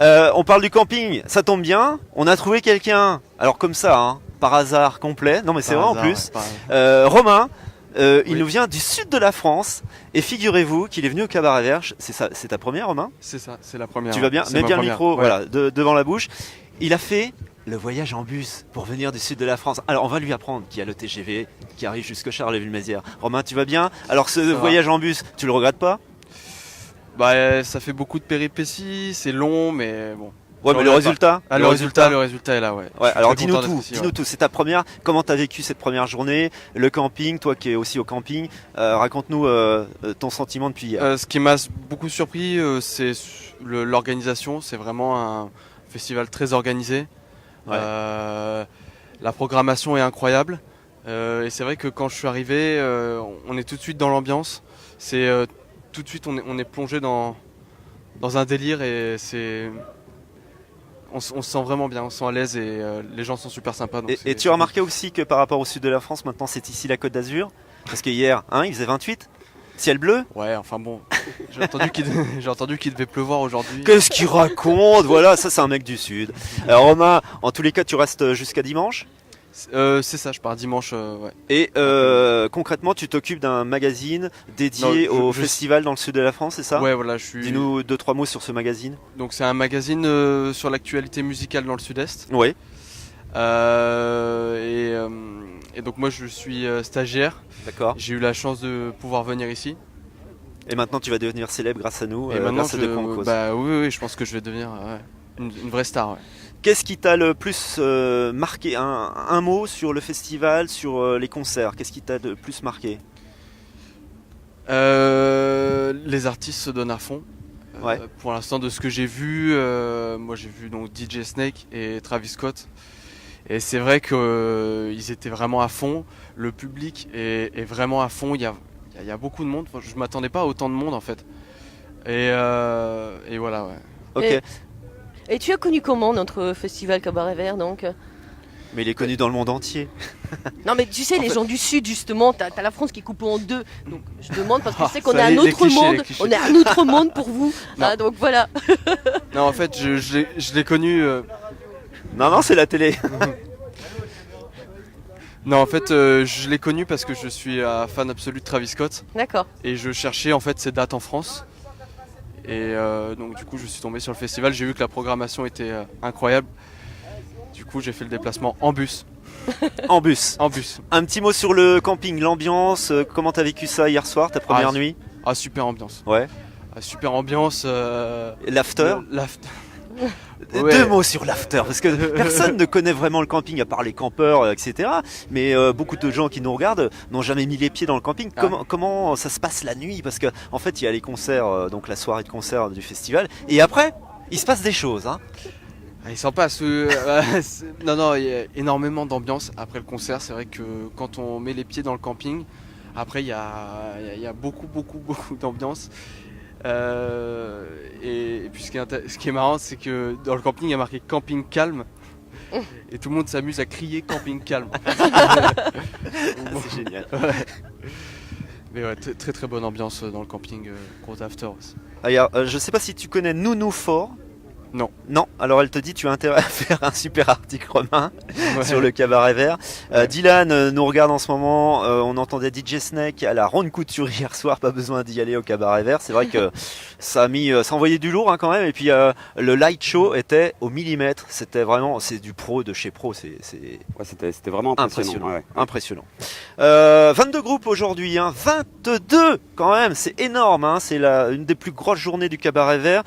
On parle du camping, ça tombe bien. On a trouvé quelqu'un, alors comme ça, hein, par hasard complet. Non mais c'est vrai en plus. Romain, il nous vient du sud de la France. Et figurez-vous qu'il est venu au Cabaret Vert. C'est ta première, Romain? C'est ça, c'est la première. Tu vas bien? Mets bien le micro, ouais. voilà, devant la bouche. Il a fait le voyage en bus pour venir du sud de la France. Alors on va lui apprendre qu'il y a le TGV qui arrive jusqu'à Charleville-Mézières. Romain, tu vas bien? Alors ce voyage en bus, tu le regrettes pas? Bah ça fait beaucoup de péripéties, c'est long mais bon. Ouais, mais le résultat? Le résultat est là, ouais. Ouais, alors dis-nous tout, c'est ta première. Comment t'as vécu cette première journée? Le camping, toi qui es aussi au camping, raconte-nous ton sentiment depuis hier. Ce qui m'a beaucoup surpris, c'est l'organisation. C'est vraiment un festival très organisé. Ouais. La programmation est incroyable. Et c'est vrai que quand je suis arrivé, on est tout de suite dans l'ambiance. C'est tout de suite on est plongé dans un délire et c'est on se sent vraiment bien, on se sent à l'aise et les gens sont super sympas. Donc et tu as remarqué aussi que par rapport au sud de la France, maintenant c'est ici la Côte d'Azur? Parce que hier, il faisait 28, ciel bleu. Ouais, enfin bon, j'ai entendu qu'il devait pleuvoir aujourd'hui. Qu'est-ce qu'il raconte? Voilà, ça c'est un mec du sud. Alors Romain, en tous les cas, tu restes jusqu'à dimanche? C'est ça, je pars dimanche. Ouais. Et concrètement, tu t'occupes d'un magazine dédié au festival dans le sud de la France, c'est ça? Ouais, voilà, Dis-nous 2-3 mots sur ce magazine. Donc c'est un magazine sur l'actualité musicale dans le sud-est. Oui. Et donc moi je suis stagiaire. D'accord. J'ai eu la chance de pouvoir venir ici. Et maintenant tu vas devenir célèbre grâce à nous, et maintenant grâce à De Concours. Bah oui, je pense que je vais devenir une vraie star. Ouais. Qu'est-ce qui t'a le plus marqué? Un mot sur le festival, sur les concerts. Qu'est-ce qui t'a le plus marqué? Les artistes se donnent à fond. Ouais. Pour l'instant, de ce que j'ai vu, moi j'ai vu donc DJ Snake et Travis Scott. Et c'est vrai qu'ils étaient vraiment à fond. Le public est vraiment à fond. Il y a beaucoup de monde. Je m'attendais pas à autant de monde en fait. Et voilà, ouais. Ok. Et tu as connu comment notre festival Cabaret Vert donc? Mais il est connu dans le monde entier. Non mais tu sais, les gens du sud justement, t'as la France qui est coupée en deux. Donc je demande parce que je sais qu'on ça, est un les autre clichés, monde. les clichés. On est un autre monde pour vous. Non. Donc voilà. Non, en fait, je l'ai connu. Non, c'est la télé. Non, en fait, je l'ai connu parce que je suis un fan absolu de Travis Scott. D'accord. Et je cherchais en fait ses dates en France. Et donc du coup je suis tombé sur le festival, j'ai vu que la programmation était incroyable. Du coup j'ai fait le déplacement en bus. En bus. En bus. Un petit mot sur le camping, l'ambiance, comment t'as vécu ça hier soir, ta première nuit? Ah, super ambiance. Ouais. Super ambiance. L'after? Ouais. 2 mots sur l'after, parce que personne ne connaît vraiment le camping à part les campeurs, etc. Mais beaucoup de gens qui nous regardent n'ont jamais mis les pieds dans le camping. Comment ça se passe la nuit? Parce que en fait, il y a les concerts, donc la soirée de concert du festival, et après, il se passe des choses. Il s'en passe. Non, il y a énormément d'ambiance après le concert. C'est vrai que quand on met les pieds dans le camping, après il y a beaucoup d'ambiance. Et puis ce qui est marrant, c'est que dans le camping il y a marqué camping calme et tout le monde s'amuse à crier camping calme. C'est génial. Ouais. Mais ouais, très bonne ambiance dans le camping, gros after aussi. Alors, je sais pas si tu connais Nounou Fort. Non. Non, alors elle te dit tu as intérêt à faire un super article, Romain, Ouais. sur le Cabaret Vert. Ouais. Dylan nous regarde en ce moment, on entendait DJ Snake à la Ronde Couture hier soir, pas besoin d'y aller au Cabaret Vert. C'est vrai que ça envoyait du lourd quand même, et puis le light show était au millimètre, c'était vraiment, c'est du pro de chez pro, Ouais, c'était vraiment impressionnant. Ouais. Impressionnant. 22 groupes aujourd'hui, 22 quand même, c'est énorme, c'est une des plus grosses journées du Cabaret Vert,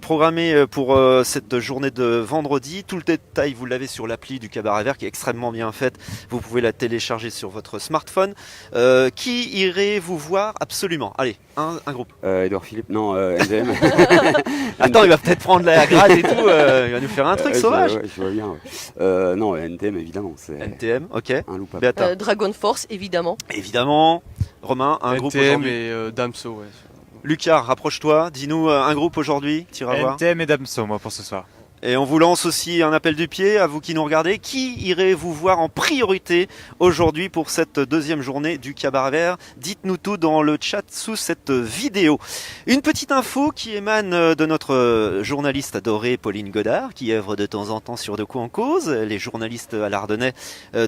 programmée pour cette journée de vendredi. Tout le détail, vous l'avez sur l'appli du Cabaret Vert qui est extrêmement bien faite. Vous pouvez la télécharger sur votre smartphone. Qui irait vous voir absolument? Allez, un groupe. Edouard Philippe, non, NTM. Attends, il va peut-être prendre la grade et tout. Il va nous faire un truc sauvage. Je vois bien. Ouais. Non, NTM évidemment. C'est NTM, ok. un loupable. Beata. Dragon Force évidemment. Évidemment. Romain, un groupe NTM aujourd'hui. et Damso, ouais. Lucas, rapproche-toi. Dis-nous un groupe aujourd'hui. Tu iras voir. NTM et Damso, moi, pour ce soir. Et on vous lance aussi un appel du pied à vous qui nous regardez. Qui irez-vous voir en priorité aujourd'hui pour cette deuxième journée du Cabaret Vert? Dites-nous tout dans le chat sous cette vidéo. Une petite info qui émane de notre journaliste adorée Pauline Godard, qui œuvre de temps en temps sur De quoi en cause, les journalistes à l'Ardennais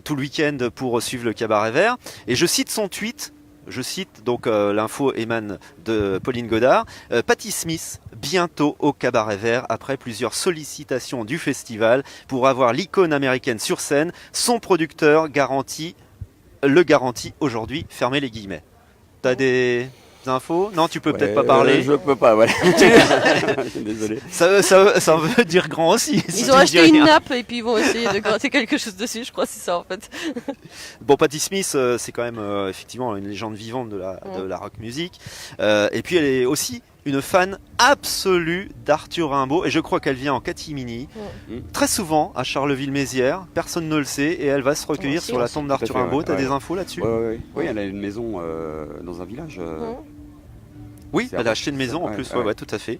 tout le week-end pour suivre le Cabaret Vert. Et je cite son tweet. Je cite, donc l'info émane de Pauline Godard. Patti Smith, bientôt au Cabaret Vert, après plusieurs sollicitations du festival pour avoir l'icône américaine sur scène. Son producteur le garantit aujourd'hui, fermez les guillemets. T'as des infos? Non, tu peux peut-être pas parler. Je peux pas, voilà. Désolé. Ça veut dire grand aussi. si Ils ont tu acheté dis une rien. nappe et puis ils vont essayer de gratter quelque chose dessus, je crois que c'est ça en fait. Bon, Patti Smith, c'est quand même effectivement une légende vivante de la rock music. Et puis elle est aussi une fan absolue d'Arthur Rimbaud, et je crois qu'elle vient en catimini très souvent à Charleville-Mézières. Personne ne le sait, et elle va se recueillir sur la tombe d'Arthur Tout à fait, Rimbaud. ouais. T'as Ouais. des infos là-dessus? Oui, elle a une maison dans un village. Oui, C'est elle a acheté une maison en ouais, plus, ouais. ouais, tout à fait.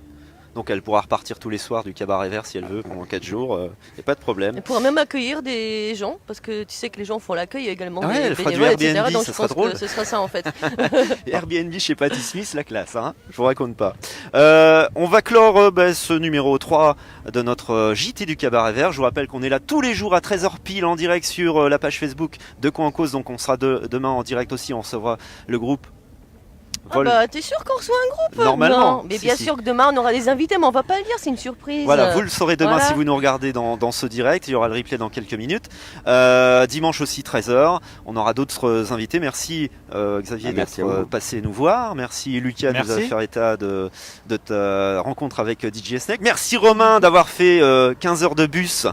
Donc elle pourra repartir tous les soirs du Cabaret Vert si elle veut pendant 4 jours, y a pas de problème. Elle pourra même accueillir des gens, parce que tu sais que les gens font l'accueil également. Ah ouais, des elle fera du bénévoles, etc. Airbnb, Donc ça je sera pense drôle. que ce sera ça en fait. Airbnb chez Patti Smith, la classe, hein, je vous raconte pas. On va clore ce numéro 3 de notre JT du Cabaret Vert. Je vous rappelle qu'on est là tous les jours à 13h pile en direct sur la page Facebook de Quoi en cause. Donc on sera demain en direct aussi, on recevra le groupe. Ah bah t'es sûr qu'on reçoit un groupe? Normalement. Non, mais Si, bien si. sûr que demain on aura des invités, mais on va pas le dire, c'est une surprise. Voilà, vous le saurez demain Voilà. si vous nous regardez dans ce direct. Il y aura le replay dans quelques minutes. Dimanche aussi 13h. On aura d'autres invités. Merci Xavier merci d'être à vous. passé nous voir. Merci Lucas de nous Merci. faire état de ta rencontre avec DJ Snake. Merci Romain d'avoir fait 15 heures de bus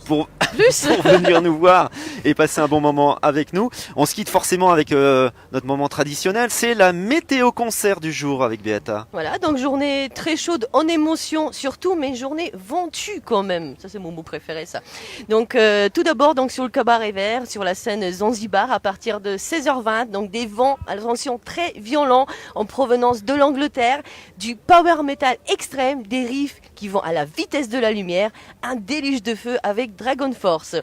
pour Plus pour venir nous voir et passer un bon moment avec nous. On se quitte forcément avec notre moment traditionnel, c'est la météo concert du jour avec Beata. Voilà, donc journée très chaude en émotion surtout, mais journée ventue quand même. Ça c'est mon mot préféré ça. Donc tout d'abord donc sur le Cabaret Vert, sur la scène Zanzibar à partir de 16h20, donc des vents attention très violents en provenance de l'Angleterre, du power metal extrême, des riffs qui vont à la vitesse de la lumière, un déluge de feu avec Dragon Force.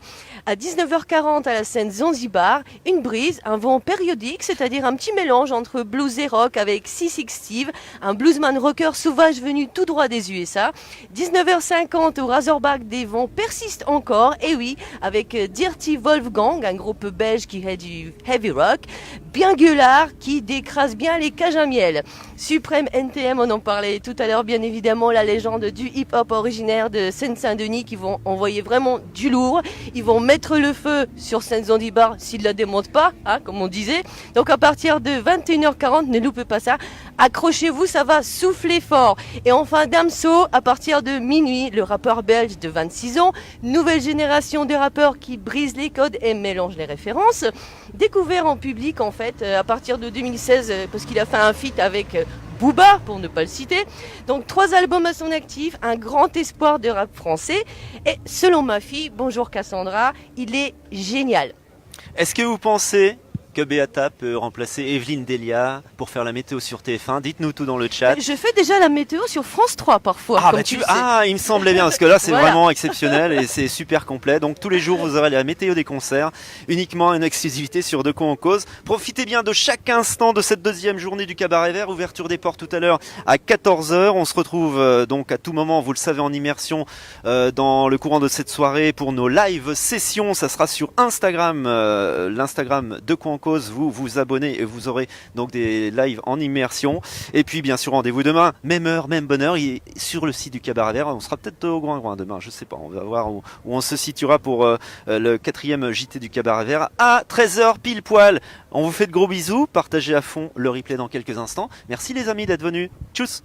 À 19h40 à la scène Zanzibar, une brise, un vent périodique, c'est-à-dire un petit mélange entre blues et rock avec Sissy Steve, un bluesman rocker sauvage venu tout droit des USA. 19h50 au Razorback, des vents persistent encore, et oui, avec Dirty Wolfgang, un groupe belge qui fait du heavy rock, bien gueulard, qui décrase bien les cages à miel. Suprême NTM, on en parlait tout à l'heure, bien évidemment, la légende du hip-hop originaire de Seine-Saint-Denis qui vont envoyer vraiment du lourd. Ils vont mettre le feu sur Seine-Zanzibar s'ils ne la démontent pas, hein, comme on disait. Donc à partir de 21h40, ne loupez pas ça. Accrochez-vous, ça va souffler fort. Et enfin, Damso, à partir de minuit, le rappeur belge de 26 ans, nouvelle génération de rappeurs qui brisent les codes et mélangent les références. Découvert en public, en fait, à partir de 2016, parce qu'il a fait un feat avec Booba, pour ne pas le citer. Donc 3 albums à son actif, un grand espoir de rap français. Et selon ma fille, bonjour Cassandra, il est génial. Est-ce que vous pensez que Beata peut remplacer Evelyne Delia pour faire la météo sur TF1? Dites-nous tout dans le chat. Je fais déjà la météo sur France 3 parfois, Ah, comme bah tu le sais. il me semblait bien, parce que là c'est Voilà. vraiment exceptionnel et c'est super complet. Donc tous les jours vous aurez la météo des concerts, uniquement une exclusivité sur De quoi on cause. Profitez bien de chaque instant de cette deuxième journée du Cabaret Vert, ouverture des portes tout à l'heure à 14h. On se retrouve donc à tout moment, vous le savez, en immersion dans le courant de cette soirée pour nos live sessions. Ça sera sur Instagram, l'Instagram De quoi on cause. Vous vous abonnez et vous aurez donc des lives en immersion. Et puis bien sûr rendez-vous demain, même heure, même bonne heure, sur le site du Cabaret Vert. On sera peut-être au Groin demain, je sais pas, on va voir où on se situera pour le 4e JT du Cabaret Vert à 13h pile poil. On vous fait de gros bisous, partagez à fond le replay dans quelques instants. Merci les amis d'être venus, tchuss.